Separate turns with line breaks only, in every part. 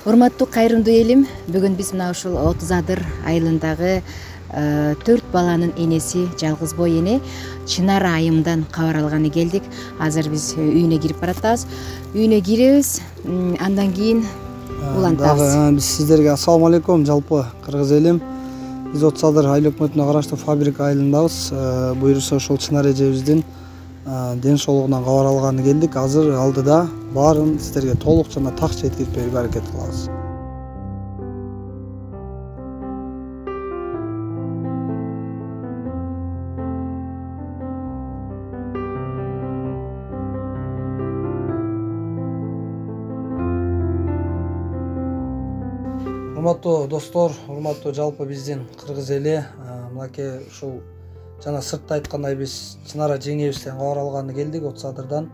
Урматтуу кайрымдуу элим, бүгүн биз мына ушул 30 адыр айылындагы 4 баланын энеси, жалгыз бой эне Чынара айымдан кабар алганы келдик. Азыр биз үйүнө кирип баратабыз. Үйүнө киребиз, андан кийин улантабыз.
Биз сиздерге ассаламу алейкум, жалпы кыргыз элим. Биз 30 адыр айыл өкмөтүнө караштуу фабрика айылындабыз. Буюрса ошол Чынара эжебиздин ден соолугунан кабар алганы келдик. Азыр алдыда баарын сиздерге толук жана такча жеткирип берүүгө аракет кылабыз. Урматтуу достор, урматтуу жалпы биздин кыргыз эли, мынакей ушул жана сыртта айткандай биз Чынара жеңебизден кабар алганы келдик. 30 адырдан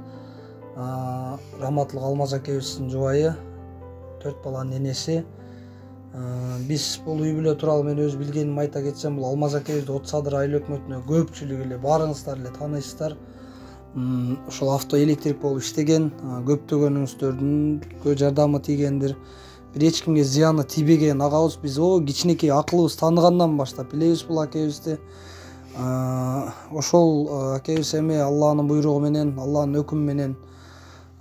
Раматылык Алмаз акебиздин жубайы, 4 баланын энеси. Биз бул үй бүлө тууралуу мен өз билгенимди айта кетсем, бул Алмаз акебизди 30 адыр айыл өкмөтүнө көпчүлүк эле баарыңыздар эле тааныйсыздар. Ошол автоэлектрик болуп иштеген, көптөгөнүңүздөрдүн жардамы тийгендир. Бир эч кимге зыяны тийбеген агабыз. Биз кичинекей акылыбыз тааныгандан баштап билебиз бул акебизди. Ошол акебиз эми Алланын буйругу менен, Алланын өкүмү менен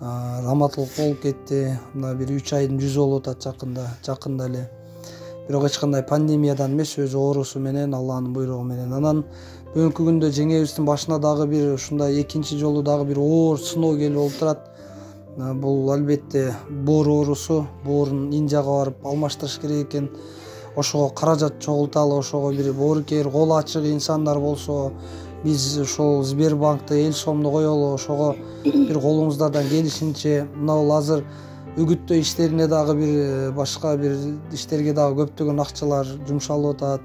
раматылык болуп кетти. Мына бир 3 айдын жүзү болуп атат жакында эле. Бирок эч кандай пандемиядан эмес, өз оорусу менен, Алланын буйругу менен. Анан бүгүнкү күндө жеңебиздин башына дагы бир ушундай экинчи жолу дагы бир оор сыноо келип болуп турат. Бул албетте боор оорусу, боорун ин жагга барып алмаштырыш керек экен. Ошого каражат чогулталы, ошого бир боорукер, кол ачык инсандар болсо, биз ошол Сбербанкты эл сомду коелу, ошого бир колуңуздардан келишинче мына азыр үгүттөө иштерине дагы бир башка бир иштерге дагы көптөгөн акчалар жумшалып атат,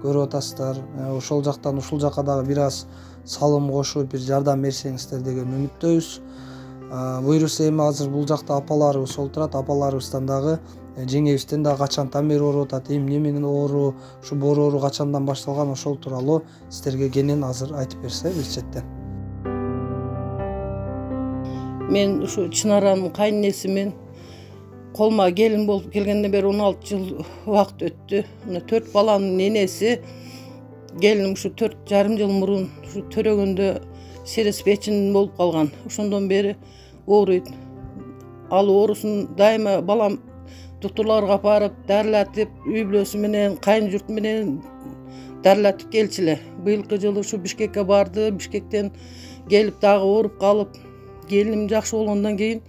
көрүп атасыздар. Ошол жактан ушул жакка дагы бир аз салым кошуп, бир жардам берсеңиздер деген үмүттөбүз. Буюрса эми азыр бул жакта апаларыбыз отурат, апаларыбыздан дагы жеңебизден дагы качантан бери ооруп атат, эмне менен оору, ушу боор оору качандан башталган, ошол тууралуу сиздерге кенен азыр айтып берсе биз четтен.
Мен ушу Чынаранын кайненесимин. Колума келин болуп келгенден бери 16 жыл убакыт өттү. Мына 4 баланын энеси. Келиним ушу 4,5 жыл мурун ушу төрөгөндө серес печин болуп калган. Ошондон бери ооруйт. Ал оорусун дайыма балам доктурларга барып, дарылатып, үй бүлөсү менен, кайын журту менен дарылатып келчү. Быйылкы жылы ушу Бишкекке барды. Бишкектен келип дагы ооруп калып, келиним жакшы болгондон кийин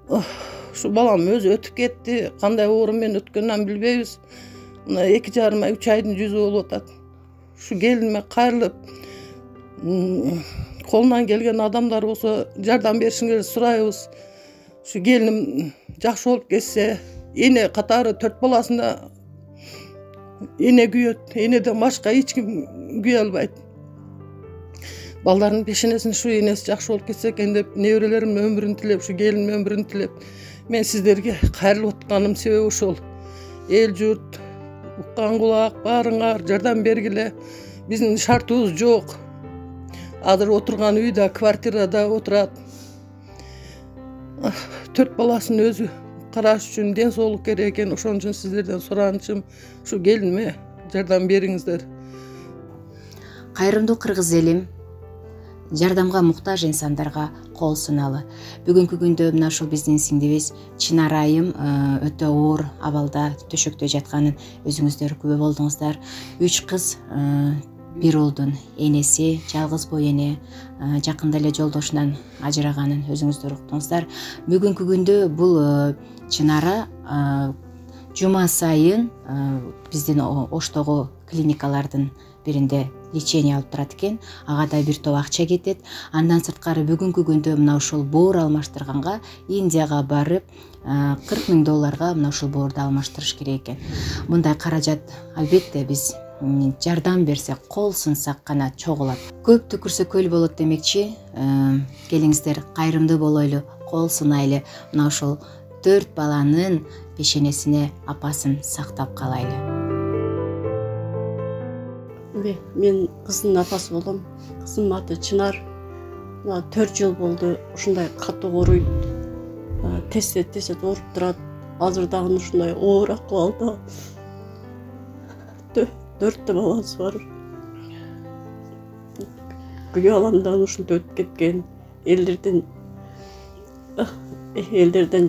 ушу балам өзү өтүп кетти. Кандай оору менен өткөнүн билбейбиз. Мына 2,5-3 айдын жүзү болуп атат. Ушу келиниме кайрылып, колунан келген адамдар болсо жардам беришиңерди сурайбыз. Ушу келиним жакшы болуп кетсе, эне катары 4 баласында эне күйөт. Энеден башка эч ким күйө албайт. Балдардын пешенесин ушу энеси жакшы болуп кетсе экен деп, неберелеримдин өмүрүн тилеп, ушу келинимдин өмүрүн тилеп, мен сиздерге кайрылып атканым себеби ошол. Эл журт, уккан кулак баарыңар жардам бергиле. Биздин шартыбыз жок. Азыр отурган үйдө, квартирада отурат. 4 баласын өзү караш үчүн ден соолук керек экен. Ошон үчүн сиздерден суранычым ушу келиниме жардам бериңиздер.
Кайрымдуу кыргыз элим, жардамга муктаж инсандарга кол суналы. Бүгүнкү күндө мына ушул биздин сиңдибиз Чынара айым өтө оор абалда төшөктө жатканын өзүңүздөр күбө болдуңуздар. 3 кыз, бир уулдун энеси, жалгыз бой эне, жакында эле жолдошунан ажыраганын өзүңүздөр уктуңуздар. Бүгүнкү күндө бул Чынара жума сайын биздин Оштогу клиникалардын биринде лечение алып турат экен. Ага да бир топ акча кетет. Андан сырткары бүгүнкү күндө мына ушул боор алмаштырганга Индияга барып, $40,000 мына ушул боорду алмаштырыш керек экен. Мындай каражат албетте биз жардам берсек, кол сунсак гана чогулат. Көп түкүрсө көл болот демекчи. Келиңиздер, кайрымдуу болойлу, кол сунайлы. Мына ушул 4 баланын пешенесине апасын сактап калайлы.
Мен кыздын апасы болом. Кызымдын аты Чынар. 4 жыл болду ушундай катуу ооруйт. Тез ооруп турат. азыр дагы ушундай оор акыбалда 4 баласы бар. Күйөө балам дагы ушинтип өтүп кеткен. Элдерден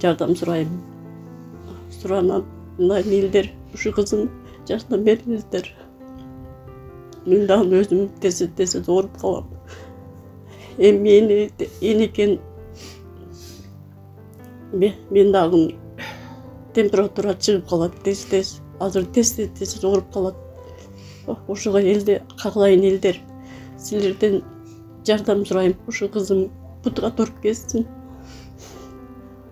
жардам сурайм. Суранам, элдер ушу кызым жардам бериңиздер. Мен дагы өзүм тез ооруп калам. Эми эникен мен дагы температура чыгып калат тез. Азыр тез ооруп калат. Ошого кагылайын элдер. Силерден жардам сурайм. Ушу кызым бутка туруп кетсин.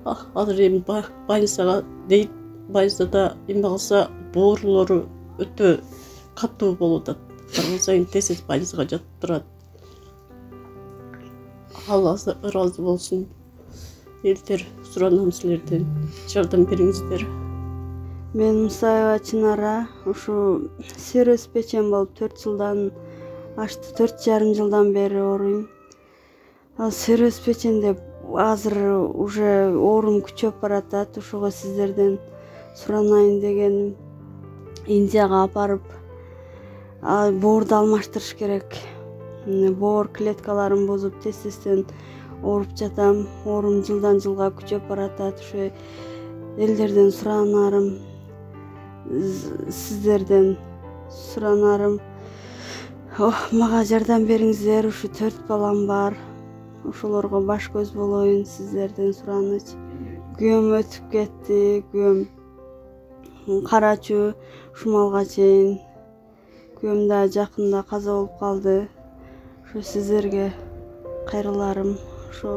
Азыр эми больницага дейт. Больницада эме кылса боорулору өтө катуу болуп атат. Барган сайын тез больницага жатып турат. Алла ыраазы болсун. Элдер суранам силерден жардам бериңиздер.
Мен Мусаева Чынара, ушу сервис печен болуп 4 жылдан ашты, 4,5 жылдан бери ооруйм. Сервис печенде азыр уже оорум күчөп баратат. Ошого сиздерден суранайын дегеним, Индияга апарып боорду алмаштырыш керек. Боор клеткаларын бузуп тез ооруп жатам. Оорум жылдан жылга күчөп баратат. Ошо элдерден суранарым, сиздерден суранарым, мага жардам бериңиздер. Ушу 4 балам бар. Ошолорго баш көз болоюн, сиздерден сураныч. Күйөөм өтүп кетти. Күйөөм карачу, шумалга чейин. Күйөөм да жакында каза болуп калды. Ошо сиздерге кайрыларым ошо.